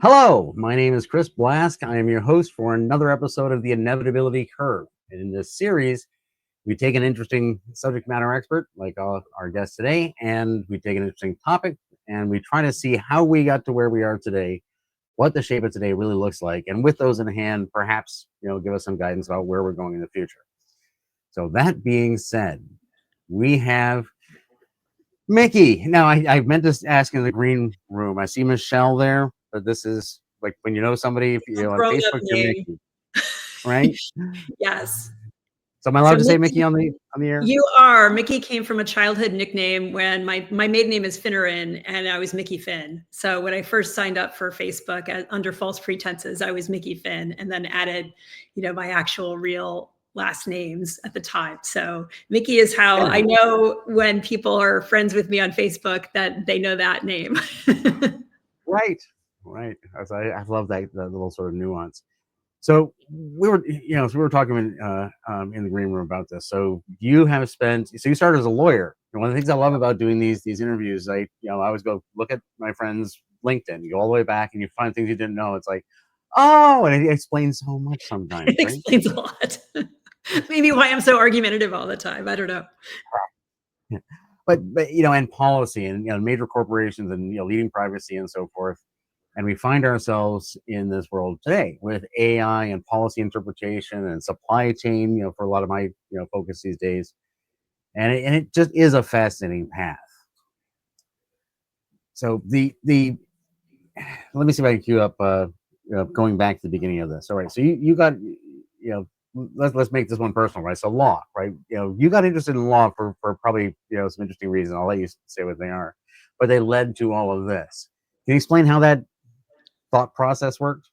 Hello, my name is Chris Blask. I am your host for another episode of The Inevitability Curve. And in this series, we take an interesting subject matter expert, like our guest today, and we take an interesting topic, and we try to see how we got to where we are today, what the shape of today really looks like, and with those in hand, perhaps give us some guidance about where we're going in the future. So that being said, we have Micky. Now, I meant to ask in the green room. I see Michelle there, but this is like when you know somebody, A on grown-up Facebook, you're name. Micky, right? Yes. So am I allowed to say Micky on the air? You are. Micky came from a childhood nickname when my maiden name is Finneran, and I was Micky Finn. So when I first signed up for Facebook under false pretenses, I was Micky Finn, and then added, my actual real last names at the time. So Micky is how I know when people are friends with me on Facebook that they know that name. Right. I love that little sort of nuance. So we were, we were talking in the green room about this. So you started as a lawyer. And one of the things I love about doing these interviews, I always go look at my friend's LinkedIn. You go all the way back and you find things you didn't know. It's like, oh, and it explains so much sometimes. It explains a lot. Maybe why I'm so argumentative all the time. I don't know. Yeah. But and policy and major corporations and leading privacy and so forth. And we find ourselves in this world today with AI and policy interpretation and supply chain, for a lot of my focus these days. And it just is a fascinating path. So the let me see if I can cue up going back to the beginning of this. All right. So you got let's make this one personal, right? So law, right? You got interested in law for probably some interesting reasons. I'll let you say what they are, but they led to all of this. Can you explain how that thought process worked?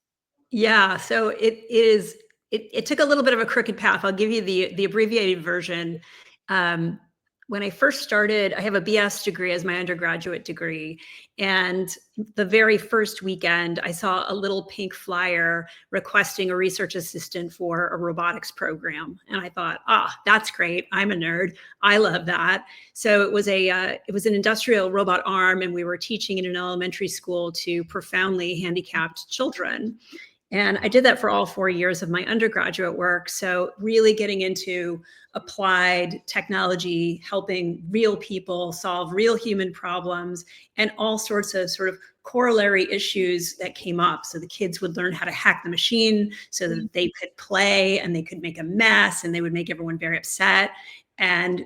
Yeah, so it took a little bit of a crooked path. I'll give you the abbreviated version. When I first started, I have a BS degree as my undergraduate degree. And the very first weekend, I saw a little pink flyer requesting a research assistant for a robotics program. And I thought, that's great. I'm a nerd. I love that. So it was an industrial robot arm, and we were teaching in an elementary school to profoundly handicapped children. And I did that for all 4 years of my undergraduate work. So really getting into applied technology, helping real people solve real human problems, and all sorts of sort of corollary issues that came up. So the kids would learn how to hack the machine so that they could play and they could make a mess and they would make everyone very upset. And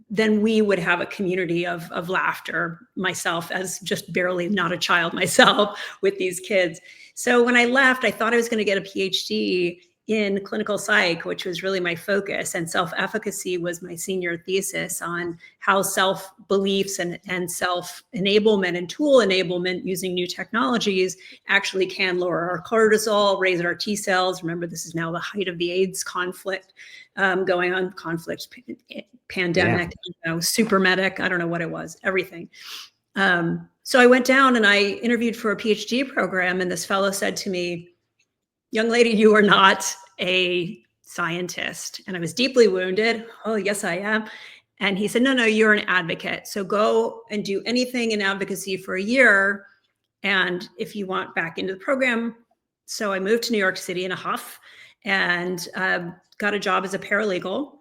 then we would have a community of laughter, myself as just barely not a child myself, with these kids. So when I left, I thought I was going to get a PhD in clinical psych, which was really my focus, and self-efficacy was my senior thesis on how self-beliefs and self-enablement and tool enablement using new technologies actually can lower our cortisol, raise our T cells. Remember, this is now the height of the AIDS conflict going on, pandemic, super medic, I don't know what it was, everything. So I went down and I interviewed for a PhD program, and this fellow said to me, "Young lady, you are not a scientist." And I was deeply wounded. Oh, yes, I am. And he said, no, you're an advocate. So go and do anything in advocacy for a year. And if you want back into the program. So I moved to New York City in a huff and got a job as a paralegal.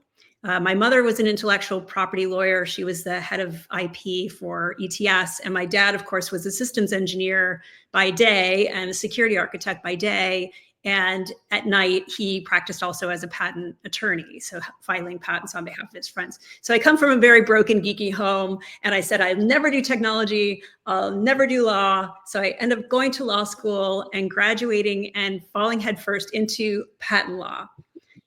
My mother was an intellectual property lawyer. She was the head of IP for ETS. And my dad, of course, was a systems engineer by day and a security architect by day. And at night, he practiced also as a patent attorney, so filing patents on behalf of his friends. So I come from a very broken, geeky home. And I said, I'll never do technology. I'll never do law. So I end up going to law school and graduating and falling headfirst into patent law.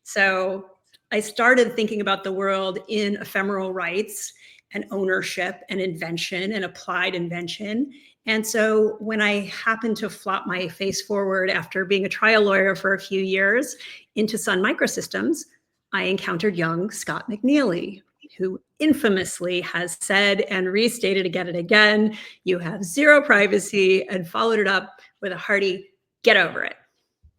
So I started thinking about the world in ephemeral rights and ownership and invention and applied invention. And so when I happened to flop my face forward after being a trial lawyer for a few years into Sun Microsystems, I encountered young Scott McNealy, who infamously has said and restated again and again, you have zero privacy, and followed it up with a hearty, get over it.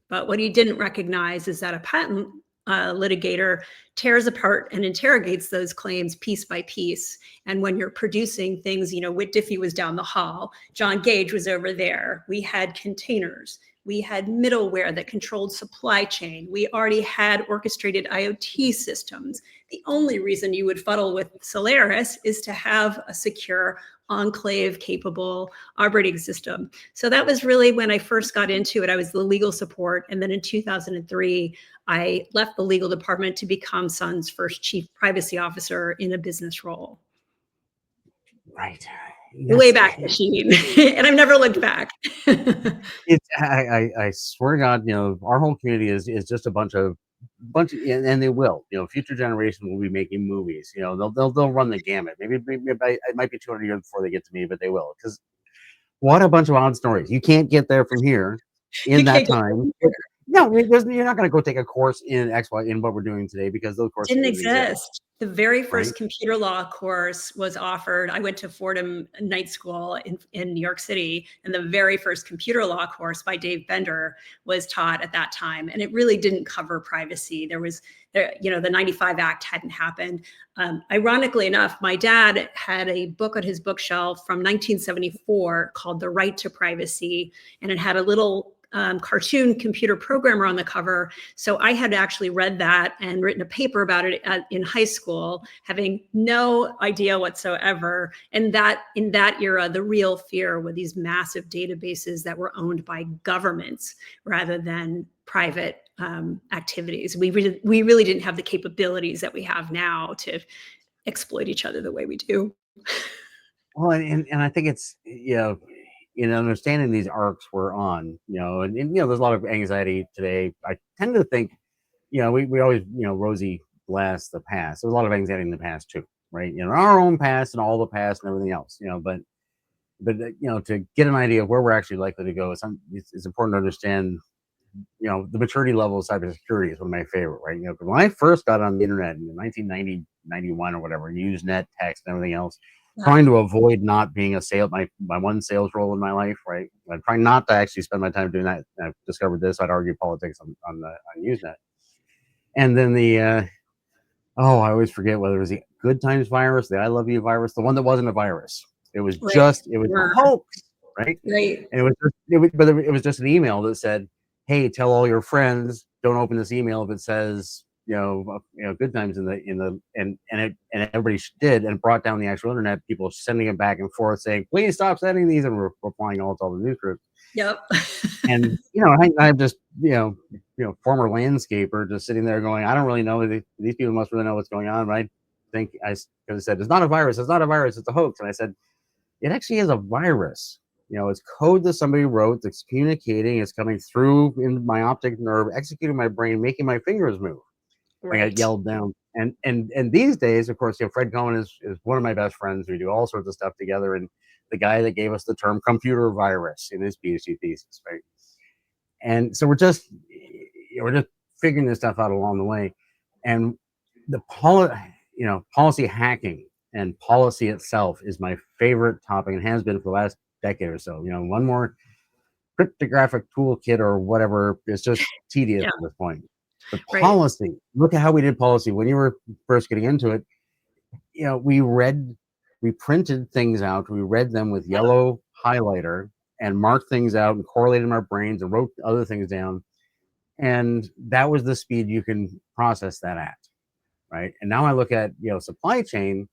But what he didn't recognize is that a patent litigator tears apart and interrogates those claims piece by piece. And when you're producing things, Whit Diffie was down the hall, John Gage was over there. We had containers. We had middleware that controlled supply chain. We already had orchestrated IoT systems. The only reason you would fuddle with Solaris is to have a secure, enclave capable operating system. So that was really when I first got into it. I was the legal support. And then in 2003, I left the legal department to become Sun's first chief privacy officer in a business role. Right. Way back machine. And I've never looked back. I swear to God, our whole community is just a bunch of, and they will, future generations will be making movies. They'll run the gamut. Maybe it might be 200 years before they get to me, but they will. Because what a bunch of odd stories. You can't get there from here in that time. No, you're not going to go take a course in in what we're doing today, because those courses didn't exist. The very first computer law course was offered. I went to Fordham Night School in New York City, and the very first computer law course by Dave Bender was taught at that time. And it really didn't cover privacy. The 95 Act hadn't happened. Ironically enough, my dad had a book on his bookshelf from 1974 called The Right to Privacy, and it had a little cartoon computer programmer on the cover. So I had actually read that and written a paper about it in high school, having no idea whatsoever. And that in that era, the real fear were these massive databases that were owned by governments rather than private activities. We really didn't have the capabilities that we have now to exploit each other the way we do. Well, and I think it's, in understanding these arcs we're on, and there's a lot of anxiety today. I tend to think, we always, rosy blast the past. There's a lot of anxiety in the past too, right? Our own past and all the past and everything else, but to get an idea of where we're actually likely to go, it's important to understand, the maturity level of cybersecurity is one of my favorite, right? When I first got on the internet in 1990, 91 or whatever, and used net, text, and everything else, trying to avoid not being my one sales role in my life, right? I'm trying not to actually spend my time doing that. And I've discovered this. I'd argue politics on Usenet. And then I always forget whether it was the Good Times virus, the I Love You virus, the one that wasn't a virus. It was a hoax, right? Right. And it was just an email that said, "Hey, tell all your friends, don't open this email if it says Good Times and everybody did, and brought down the actual internet. People sending it back and forth saying, please stop sending these, and replying all to all the news groups. Yep. And I'm just former landscaper, just sitting there going, I don't really know. These people must really know what's going on. Right? I could have said, it's not a virus. It's not a virus. It's a hoax. And I said, it actually is a virus. It's code that somebody wrote that's communicating. It's coming through in my optic nerve, executing my brain, making my fingers move. Right. I got yelled down. And these days, of course, Fred Cohen is one of my best friends. We do all sorts of stuff together. And the guy that gave us the term computer virus in his PhD thesis, right? And so we're just figuring this stuff out along the way. And the policy hacking and policy itself is my favorite topic, and has been for the last decade or so. One more cryptographic toolkit or whatever, it's just tedious at this point. But policy, look at how we did policy when you were first getting into it. We printed things out, we read them with yellow highlighter and marked things out and correlated in our brains and wrote other things down. And that was the speed you can process that at, right? And now I look at, supply chain,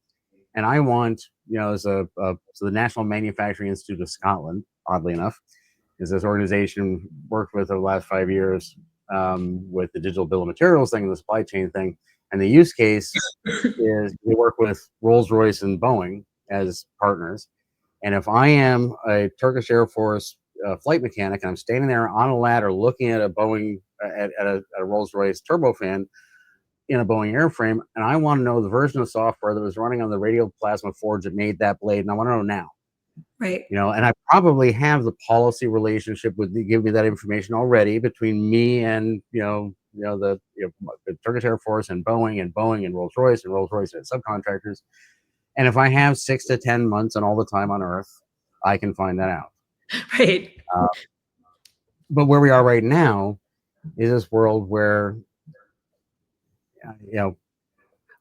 and I want, so the National Manufacturing Institute of Scotland, oddly enough, is this organization worked with over the last 5 years with the digital bill of materials thing and the supply chain thing. And the use case is we work with Rolls-Royce and Boeing as partners. And if I am a Turkish Air Force flight mechanic, and I'm standing there on a ladder looking at a Boeing, at a Rolls-Royce turbofan in a Boeing airframe, and I want to know the version of software that was running on the radial plasma forge that made that blade, and I want to know now. Right. And I probably have the policy relationship give me that information already between me and the Turkish Air Force and Boeing and Rolls-Royce and subcontractors. And if I have 6 to 10 months and all the time on Earth, I can find that out. Right. But where we are right now is this world where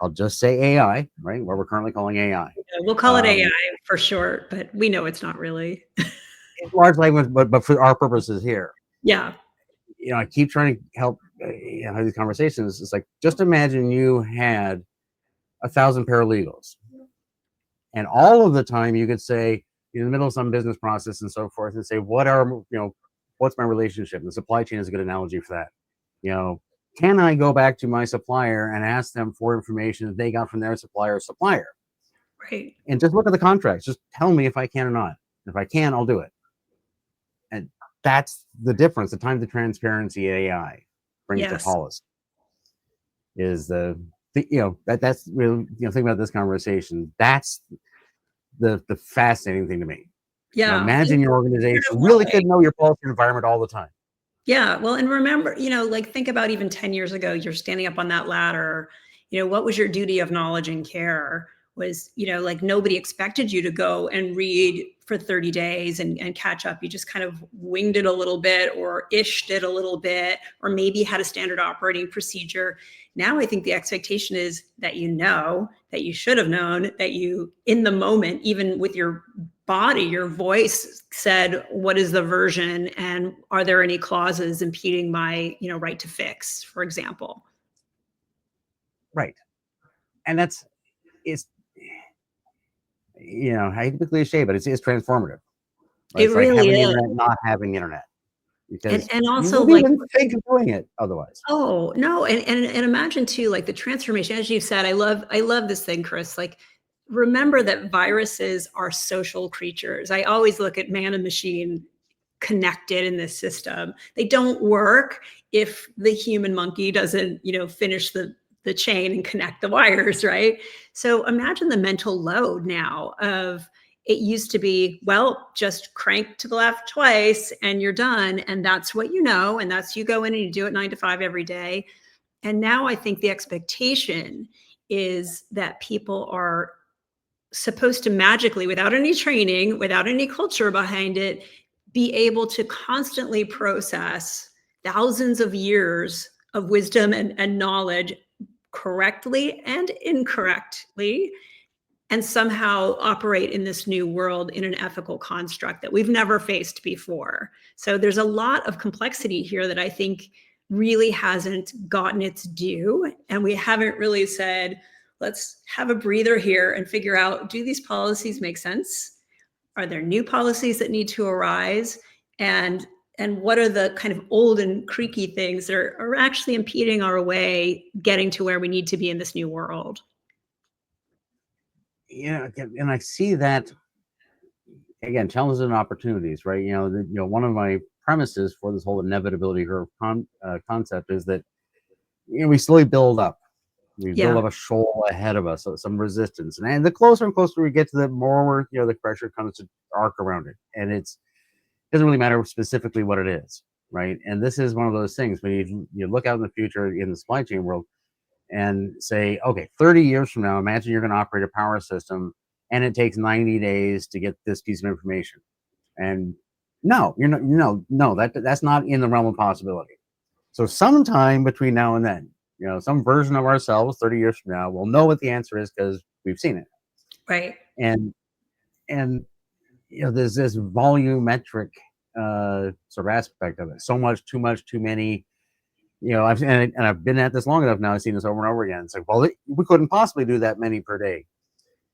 I'll just say AI, right? What we're currently calling AI. We'll call it AI for short, but we know it's not really. Large language, but for our purposes here. Yeah. I keep trying to help have these conversations. It's like, just imagine you had 1,000 paralegals, and all of the time you could say, in the middle of some business process and so forth, and say, what's my relationship? And the supply chain is a good analogy for that. Can I go back to my supplier and ask them for information that they got from their supplier? Right. And just look at the contracts. Just tell me if I can or not. If I can, I'll do it. And that's the difference. The time to transparency AI brings to policy is that's really, think about this conversation. That's the fascinating thing to me. Yeah. Imagine your organization really could know your policy environment all the time. Yeah. Well, and remember, think about even 10 years ago, you're standing up on that ladder. What was your duty of knowledge and care? Was, nobody expected you to go and read for 30 days and catch up. You just kind of winged it a little bit or ished it a little bit, or maybe had a standard operating procedure. Now I think the expectation is that that you should have known, that you, in the moment, even with your body, your voice said, what is the version, and are there any clauses impeding my right to fix, for example. Right. And it's I hate to be cliche, but it's transformative. Right? It's Really like having is. internet, not having internet, because and also you wouldn't even think of doing it otherwise. Oh no, and imagine too, like the transformation, as you said. I love this thing, Chris. Like, remember that viruses are social creatures. I always look at man and machine connected in this system. They don't work if the human monkey doesn't, finish the chain and connect the wires, right? So imagine the mental load now of, it used to be, well, just crank to the left twice and you're done. And that's what and that's, you go in and you do it 9 to 5 every day. And now I think the expectation is that people are supposed to magically, without any training, without any culture behind it, be able to constantly process thousands of years of wisdom and knowledge correctly and incorrectly, and somehow operate in this new world in an ethical construct that we've never faced before. So there's a lot of complexity here that I think really hasn't gotten its due. And we haven't really said, let's have a breather here and figure out, do these policies make sense? Are there new policies that need to arise? And what are the kind of old and creaky things that are actually impeding our way getting to where we need to be in this new world? And I see that, again, challenges and opportunities, right? One of my premises for this whole inevitability curve concept is that we slowly build up. We build up a shoal ahead of us, so some resistance, and the closer and closer we get to the more the pressure comes to arc around it, and it doesn't really matter specifically what it is, right? And this is one of those things when you look out in the future in the supply chain world and say, okay, 30 years from now, imagine you're going to operate a power system and it takes 90 days to get this piece of information. And no, that's not in the realm of possibility. So sometime between now and then, some version of ourselves 30 years from now will know what the answer is because we've seen it. Right. And there's this volumetric sort of aspect of it. So much, too many. I've been at this long enough now. I've seen this over and over again. It's like, well, we couldn't possibly do that many per day.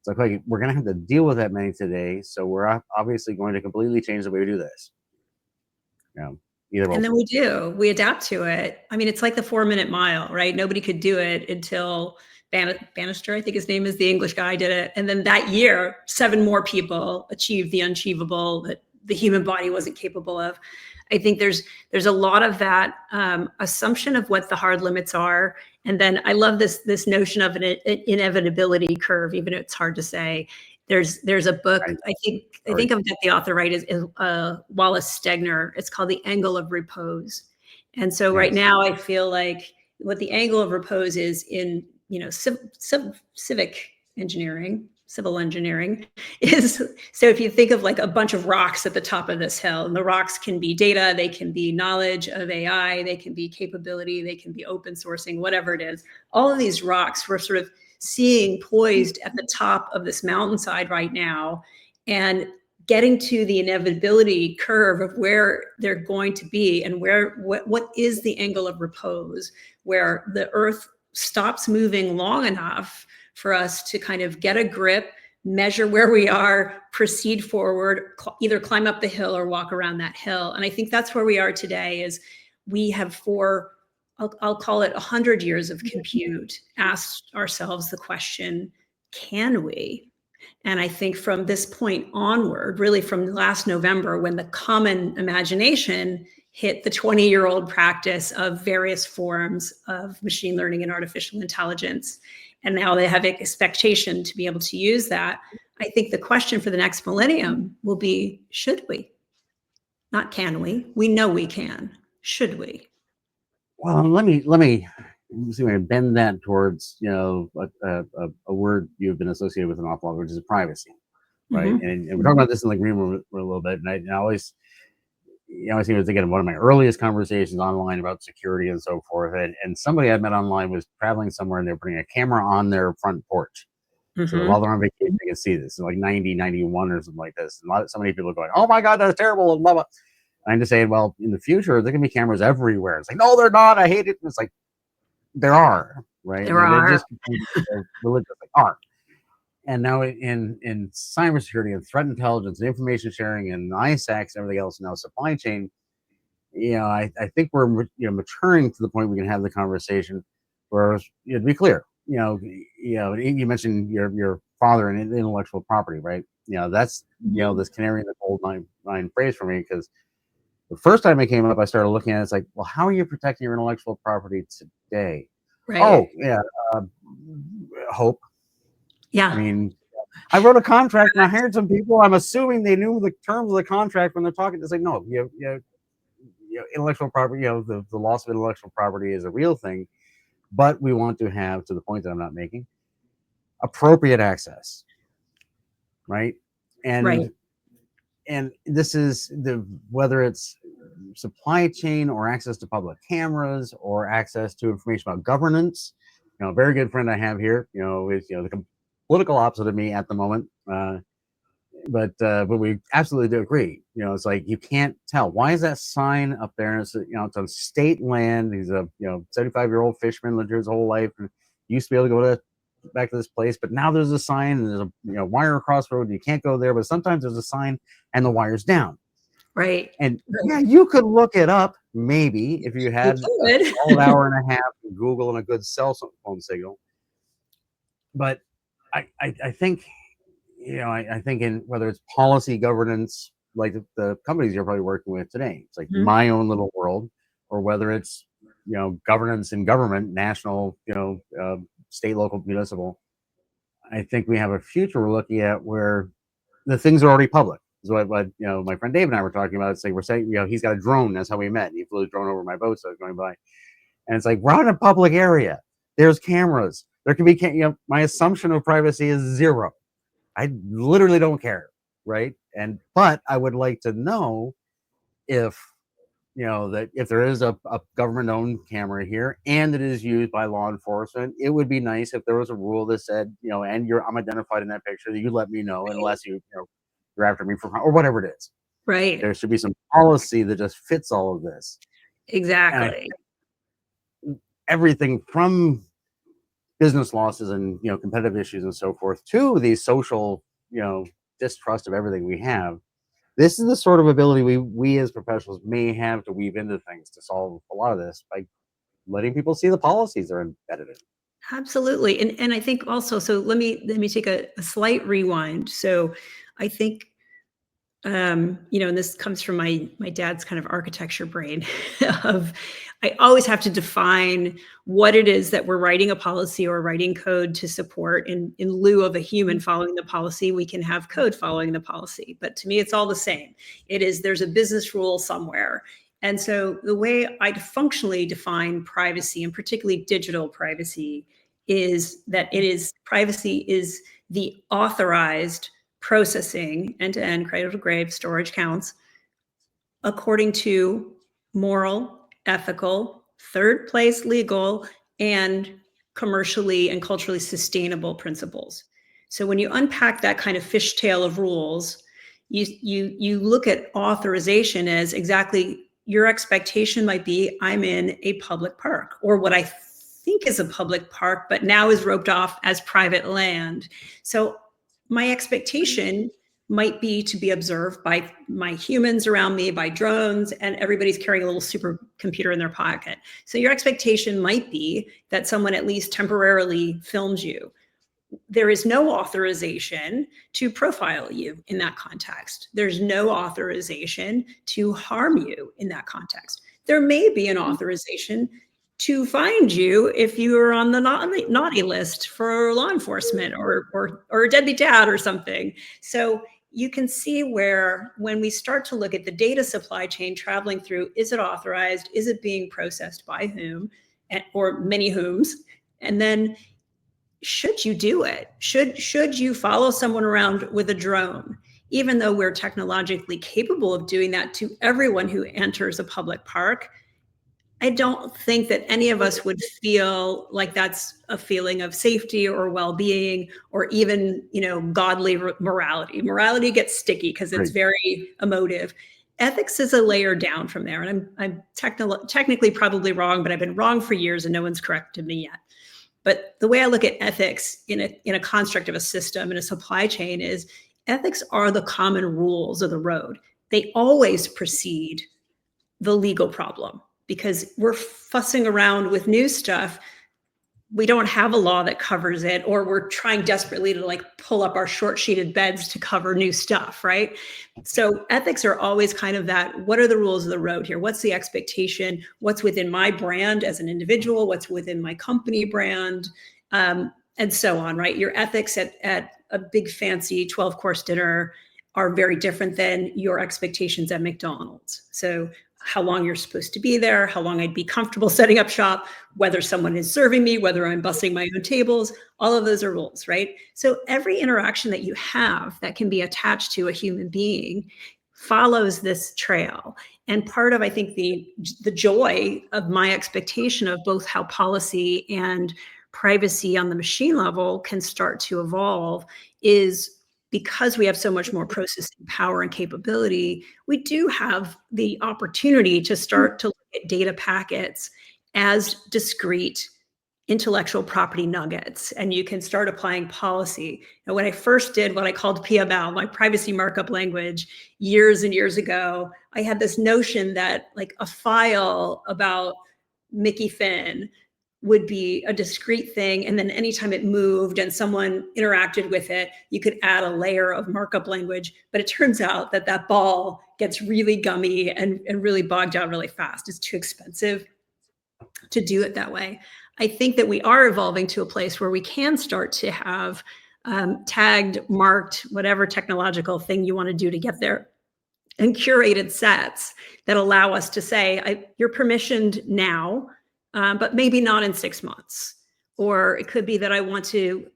It's like, okay, we're going to have to deal with that many today. So we're obviously going to completely change the way we do this. And then we adapt to it. I mean, it's like the 4-minute mile, right? Nobody could do it until Bannister, I think his name is, the English guy, did it. And then that year, 7 more people achieved the unachievable that the human body wasn't capable of. I think there's a lot of that assumption of what the hard limits are. And then I love this notion of an inevitability curve, even if it's hard to say. There's a book, I think I've got the author right, is Wallace Stegner. It's called The Angle of Repose. And so right now I feel like what the angle of repose is in, civic engineering, civil engineering is, so if you think of like a bunch of rocks at the top of this hill, and the rocks can be data, they can be knowledge of AI, they can be capability, they can be open sourcing, whatever it is. All of these rocks we're sort of seeing poised at the top of this mountainside right now, and getting to the inevitability curve of where they're going to be, and what is the angle of repose, where the earth stops moving long enough for us to kind of get a grip, measure where we are, proceed forward, either climb up the hill or walk around that hill. And I think that's where we are today, is we have for, I'll call it 100 years of compute, asked ourselves the question, can we? And I think from this point onward, really from last November, when the common imagination hit the 20-year-old practice of various forms of machine learning and artificial intelligence, and now they have expectation to be able to use that, I think the question for the next millennium will be, should we? Not can we. We know we can. Should we? Well, let me see if I can bend that towards, you know, a word you've been associated with an awful lot, which is privacy, right? Mm-hmm. And we're talking about this in the green room for a little bit, and I always, you know, I seem to think of one of my earliest conversations online about security and so forth. And somebody I met online was traveling somewhere, and they were putting a camera on their front porch. So Mm-hmm. while they're on vacation, they can see this. It's like 90, 91 or something like this. And so many people are going, "Oh my God, that's terrible," and blah, blah. And I'm just saying, well, in the future, there can be cameras everywhere. It's like, no, they're not. I hate it. And it's like, there are, right? There And are. just religious, like, are. And now in cybersecurity and threat intelligence and information sharing and ISACs and everything else, now supply chain, you know, I think we're, you know, maturing to the point we can have the conversation where, you know, to be clear, you mentioned your father and intellectual property, right? You know, that's, you know, this canary in the coal mine phrase for me, because the first time it came up, I started looking at it, it's like, well, how are you protecting your intellectual property today? Right. Oh, yeah, hope. Yeah. I mean, I wrote a contract and I hired some people. I'm assuming they knew the terms of the contract when they're talking. It's like, no, intellectual property, the loss of intellectual property is a real thing, but we want to have, to the point that I'm not making, appropriate access, right? Right. And this is whether it's supply chain or access to public cameras or access to information about governance. You know, a very good friend I have here, you know, is, you know, the political opposite of me at the moment. But we absolutely do agree. You know, it's like, you can't tell, why is that sign up there? And it's, you know, it's on state land. He's a, you know, 75-year-old fisherman, lived here his whole life, and used to be able to go back to this place, but now there's a sign and there's a, you know, wire across the road, and you can't go there. But sometimes there's a sign and the wire's down. Right. And yeah, you could look it up maybe if you had a solid hour and a half of Google and a good cell phone signal. But I think, you know, I think in whether it's policy governance, like the companies you're probably working with today, it's like my own little world, or whether it's, you know, governance in government, national, you know, state, local, municipal. I think we have a future we're looking at where the things are already public. So what you know, my friend Dave and I were talking about. It's like, we're saying, you know, he's got a drone. That's how we met. He flew his drone over my boat, so I was going by, and it's like, we're out in a public area. There's cameras. There can be, you know, my assumption of privacy is zero. I literally don't care, right? But I would like to know if, you know, that if there is a government-owned camera here and it is used by law enforcement, it would be nice if there was a rule that said, you know, and I'm identified in that picture, that you let me know, unless you're after me for, or whatever it is. Right. There should be some policy that just fits all of this. Exactly. Everything from business losses and, you know, competitive issues and so forth, to the social, you know, distrust of everything we have. This is the sort of ability we as professionals may have to weave into things to solve a lot of this, by letting people see the policies they're embedded in. Absolutely. And I think also, so let me take a slight rewind. So I think, you know, and this comes from my dad's kind of architecture brain of, I always have to define what it is that we're writing a policy or writing code to support. In lieu of a human following the policy, we can have code following the policy. But to me, it's all the same. It is, there's a business rule somewhere. And so the way I functionally define privacy, and particularly digital privacy, is that privacy is the authorized processing, end-to-end, cradle-to-grave storage counts, according to moral, ethical, third place legal, and commercially and culturally sustainable principles. So when you unpack that kind of fishtail of rules, you look at authorization as exactly your expectation might be, I'm in a public park, or what I think is a public park, but now is roped off as private land. So my expectation might be to be observed by my humans around me, by drones, and everybody's carrying a little supercomputer in their pocket. So your expectation might be that someone at least temporarily films you. There is no authorization to profile you in that context. There's no authorization to harm you in that context. There may be an authorization to find you if you are on the naughty list for law enforcement or a deadbeat dad or something. So you can see where when we start to look at the data supply chain traveling through, is it authorized? Is it being processed by whom or many whoms? And then should you do it? Should you follow someone around with a drone? Even though we're technologically capable of doing that to everyone who enters a public park, I don't think that any of us would feel like that's a feeling of safety or well-being or even, godly morality. Morality gets sticky because it's very emotive. Ethics is a layer down from there. And I'm technically probably wrong, but I've been wrong for years and no one's corrected me yet. But the way I look at ethics in a construct of a system, in a supply chain, is ethics are the common rules of the road. They always precede the legal problem because we're fussing around with new stuff. We don't have a law that covers it, or we're trying desperately to pull up our short sheeted beds to cover new stuff, right? So ethics are always kind of that, what are the rules of the road here? What's the expectation? What's within my brand as an individual? What's within my company brand? And so on, right? Your ethics at a big fancy 12-course dinner are very different than your expectations at McDonald's. So how long you're supposed to be there, how long I'd be comfortable setting up shop, whether someone is serving me, whether I'm bussing my own tables, all of those are rules, right? So every interaction that you have that can be attached to a human being follows this trail. And part of, I think, the joy of my expectation of both how policy and privacy on the machine level can start to evolve is because we have so much more processing power and capability, we do have the opportunity to start to look at data packets as discrete intellectual property nuggets, and you can start applying policy. And when I first did what I called PML, my privacy markup language, years and years ago, I had this notion that a file about Mickey Finn would be a discrete thing. And then anytime it moved and someone interacted with it, you could add a layer of markup language. But it turns out that that ball gets really gummy and really bogged down really fast. It's too expensive to do it that way. I think that we are evolving to a place where we can start to have tagged, marked, whatever technological thing you want to do to get there, and curated sets that allow us to say, you're permissioned now, but maybe not in 6 months. Or it could be that I want to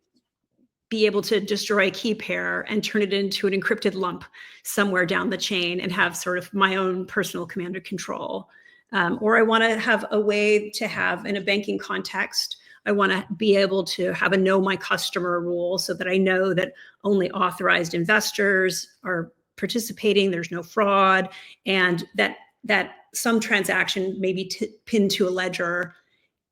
be able to destroy a key pair and turn it into an encrypted lump somewhere down the chain and have sort of my own personal command and control. Or I want to have a way to have, in a banking context, I want to be able to have a know my customer rule so that I know that only authorized investors are participating, there's no fraud, and that some transaction maybe pinned to a ledger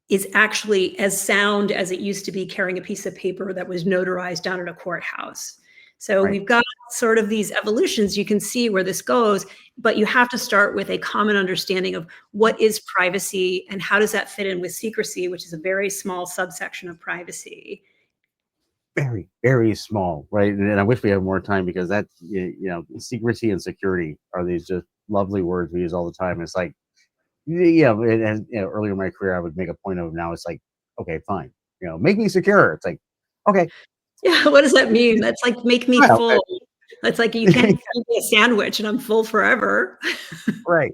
is actually as sound as it used to be carrying a piece of paper that was notarized down at a courthouse. So we've got sort of these evolutions. You can see where this goes, but you have to start with a common understanding of what is privacy and how does that fit in with secrecy, which is a very small subsection of privacy. Very, very small, right? And I wish we had more time because that, secrecy and security are these just lovely words we use all the time. It's like, earlier in my career, I would make a point of. Now it's like, okay, fine, make me secure. It's like, okay. Yeah, what does that mean? That's like, make me full. That's like, you can't feed me a sandwich and I'm full forever. Right.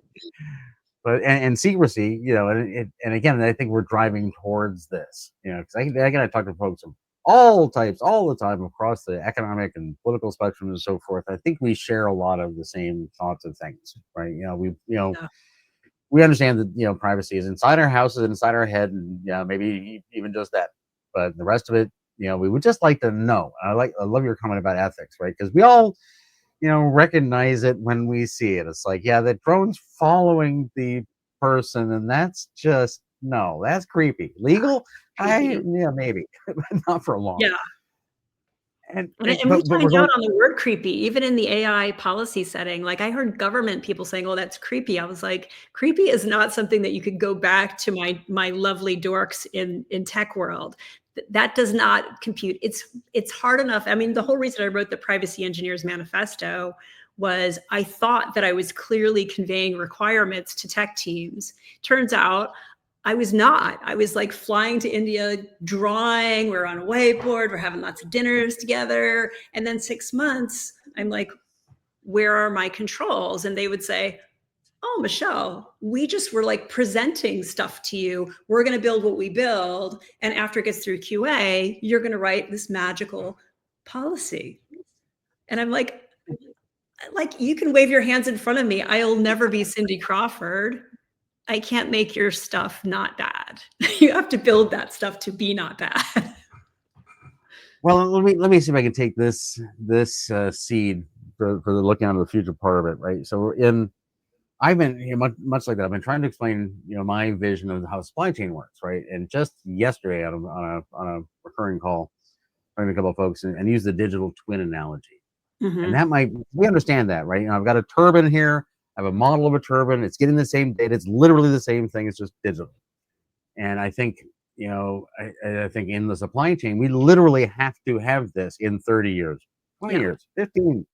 But and secrecy, and again, I think we're driving towards this, because I talk to folks of all types, all the time, across the economic and political spectrum and so forth. I think we share a lot of the same thoughts of things, right? Yeah. We understand that privacy is inside our houses, inside our head, and maybe even just that. But the rest of it, we would just like to know. I love your comment about ethics, right? Because we all recognize it when we see it. It's like, yeah, the drone's following the person, and that's just no, that's creepy. Legal? Creepy. Maybe, but not for long. Yeah. And, And and and we but we're timed out going. on the word creepy, even in the AI policy setting. Like, I heard government people saying, "Oh, that's creepy." I was like, "Creepy is not something that you could go back to my lovely dorks in tech world. That does not compute." It's hard enough. I mean, the whole reason I wrote the Privacy Engineers Manifesto was I thought that I was clearly conveying requirements to tech teams. Turns out I was not. I was like flying to India, drawing, we're on a whiteboard, we're having lots of dinners together. And then 6 months, I'm like, where are my controls? And they would say, oh, Michelle, we just were like presenting stuff to you. We're going to build what we build. And after it gets through QA, you're going to write this magical policy. And I'm like, you can wave your hands in front of me. I'll never be Cindy Crawford. I can't make your stuff not bad. You have to build that stuff to be not bad. Well, let me see if I can take this seed for the looking out of the future part of it, right? So I've been much like that. I've been trying to explain my vision of how supply chain works, right? And just yesterday on a recurring call, talking to a couple of folks and use the digital twin analogy. And Mhm. that we understand that, right? I've got a turbine here. I have a model of a turbine. It's getting the same data. It's literally the same thing. It's just digital. And I think, I think in the supply chain, we literally have to have this in 30 years, 20 Yeah. years, 15,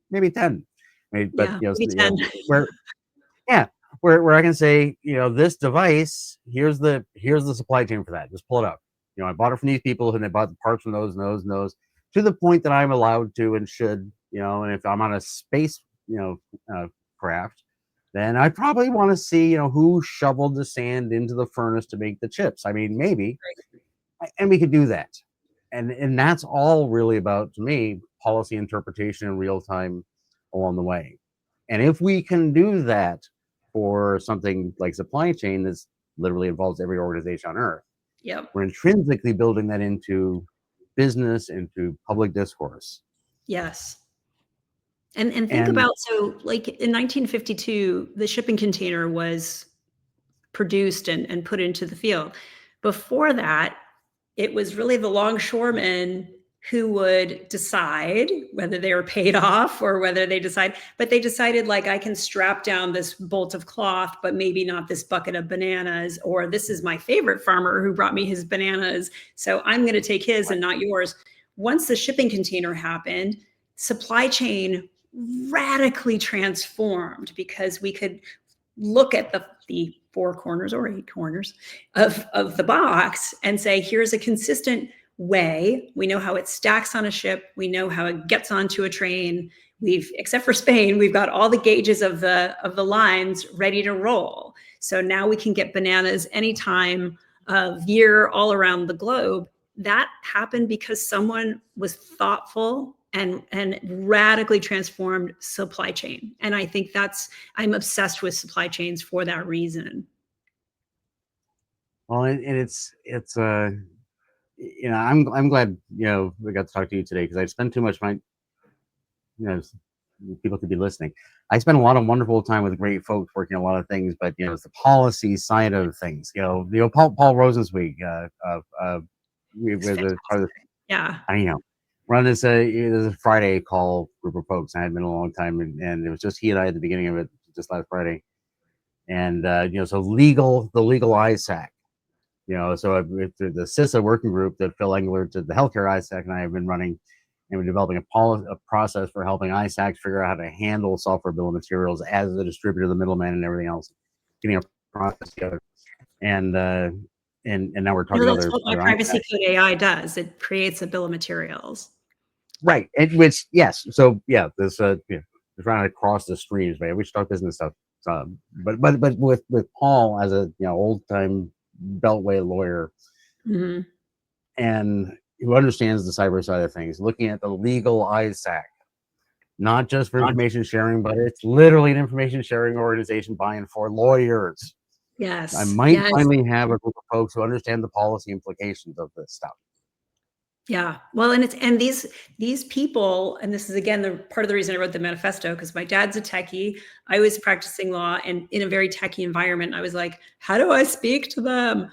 maybe 10. But, Yeah. Maybe 10. where, yeah, where I can say, this device, here's the supply chain for that. Just pull it up. I bought it from these people and they bought the parts from those and those and those, to the point that I'm allowed to and should, and if I'm on a space, craft, then I probably want to see, who shoveled the sand into the furnace to make the chips. I mean, maybe, and we could do that. And that's all really about, to me, policy interpretation in real time along the way. And if we can do that for something like supply chain that literally involves every organization on earth, Yep. we're intrinsically building that into business, into public discourse. Yes. And think And about, so like in 1952, the shipping container was produced and put into the field. Before that, it was really the longshoremen who would decide whether they were paid off or whether but they decided, like, I can strap down this bolt of cloth, but maybe not this bucket of bananas, or this is my favorite farmer who brought me his bananas, so I'm going to take his and not yours. Once the shipping container happened, supply chain radically transformed because we could look at the four corners or eight corners of the box and say, here's a consistent way. We know how it stacks on a ship. We know how it gets onto a train. Except for Spain, we've got all the gauges of the lines ready to roll. So now we can get bananas any time of year all around the globe. That happened because someone was thoughtful and radically transformed supply chain. And I think I'm obsessed with supply chains for that reason. well, and it's I'm glad we got to talk to you today, because I spend too much time, you know people could be listening. I spend a lot of wonderful time with great folks working on a lot of things, but it's the policy side of things. Paul Rosenzweig, It's with the part of fantastic. Yeah. I run this Friday call group of folks. I had been a long time, and it was just he and I at the beginning of it, just last Friday. And so the legal ISAC. So through the CISA working group that Phil Engler did, the healthcare ISAC, and I have been running, and we're developing a process for helping ISACs figure out how to handle software bill of materials as the distributor, the middleman, and everything else, getting a process together. And now we're talking to That's what my other privacy ISACs. code AI does. It creates a bill of materials. Right. Which, yes. So yeah, we're trying to cross the streams, right? We should talk business stuff. But with Paul as a old time beltway lawyer, Mhm. and who understands the cyber side of things, looking at the legal ISAC, not just for information sharing, but it's literally an information sharing organization buying for lawyers. I Yes. might Yes. finally have a group of folks who understand the policy implications of this stuff. Yeah. Well, and these people, and this is again the part of the reason I wrote the manifesto, because my dad's a techie. I was practicing law and in a very techie environment. I was like, how do I speak to them?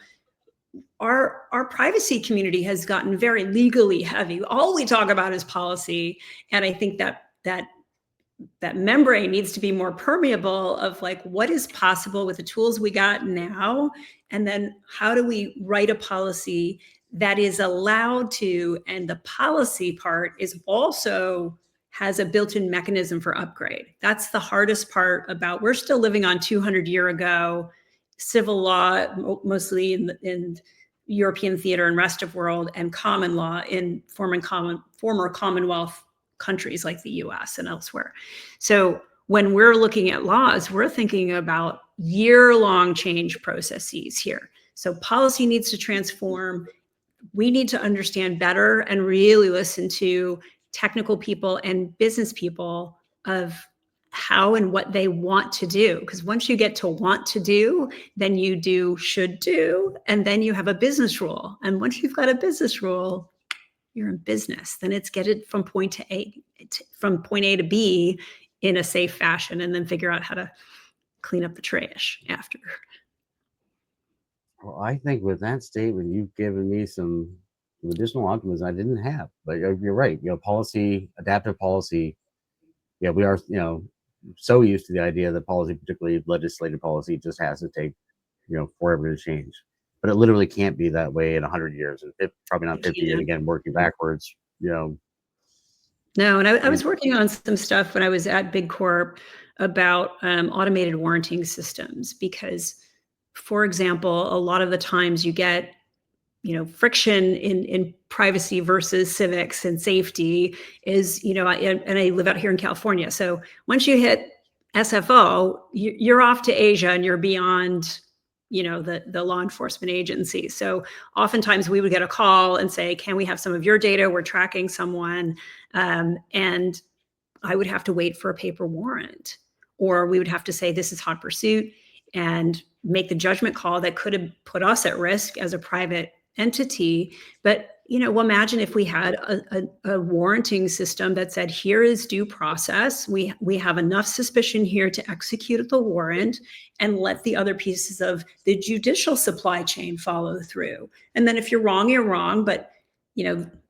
Our privacy community has gotten very legally heavy. All we talk about is policy. And I think that membrane needs to be more permeable of like what is possible with the tools we got now, and then how do we write a policy that is allowed to, and the policy part is also has a built-in mechanism for upgrade. That's the hardest part about, we're still living on 200-year ago civil law, mostly in European theater and rest of world, and common law in former Commonwealth countries like the US and elsewhere. So when we're looking at laws, we're thinking about year-long change processes here. So policy needs to transform. We need to understand better and really listen to technical people and business people of how and what they want to do. Because once you get to want to do, then you do should do, and then you have a business rule. And once you've got a business rule, you're in business. Then it's get it from point A to B in a safe fashion, and then figure out how to clean up the trash after. Well, I think with that statement, you've given me some additional optimism I didn't have. But you're right. Policy, adaptive policy. Yeah, we are. So used to the idea that policy, particularly legislative policy, just has to take forever to change. But it literally can't be that way in 100 years, and probably not 50 years. Again, working backwards. No, and I was working on some stuff when I was at Big Corp about automated warranting systems, because, for example, a lot of the times you get friction in privacy versus civics and safety is, and I live out here in California. So once you hit SFO, you're off to Asia and you're beyond, the law enforcement agency. So oftentimes we would get a call and say, can we have some of your data? We're tracking someone. And I would have to wait for a paper warrant, or we would have to say, this is hot pursuit, and make the judgment call that could have put us at risk as a private entity. But imagine if we had a warranting system that said, here is due process. We have enough suspicion here to execute the warrant, and let the other pieces of the judicial supply chain follow through. And then if you're wrong, you're wrong. But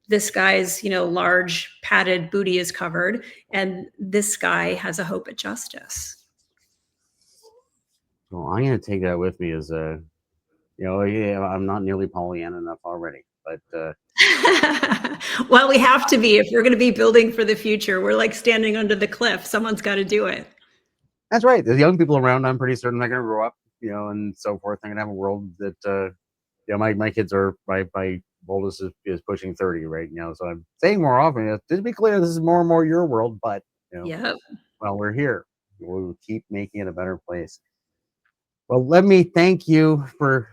this guy's large padded booty is covered, and this guy has a hope at justice. Well, I'm going to take that with me as I'm not nearly Pollyanna enough already, but well, we have to be if we're going to be building for the future. We're like standing under the cliff. Someone's got to do it. That's right. The young people around, I'm pretty certain they're going to grow up, and so forth. They're going to have a world that, my kids are, my oldest is pushing 30 right now. So I'm saying more often, to be clear, this is more and more your world, but, Yep. Well, we're here. We'll keep making it a better place. Well, let me thank you for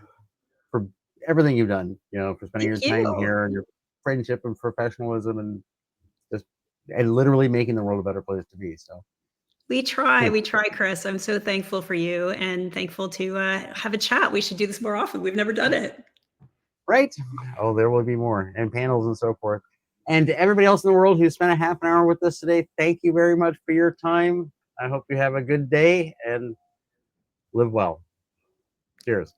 everything you've done, for spending your time here, and your friendship and professionalism, and literally making the world a better place to be. So we try, Chris. I'm so thankful for you, and thankful to have a chat. We should do this more often. We've never done it. Right. Oh, there will be more, and panels and so forth. And to everybody else in the world who spent a half an hour with us today, thank you very much for your time. I hope you have a good day and live well. Cheers.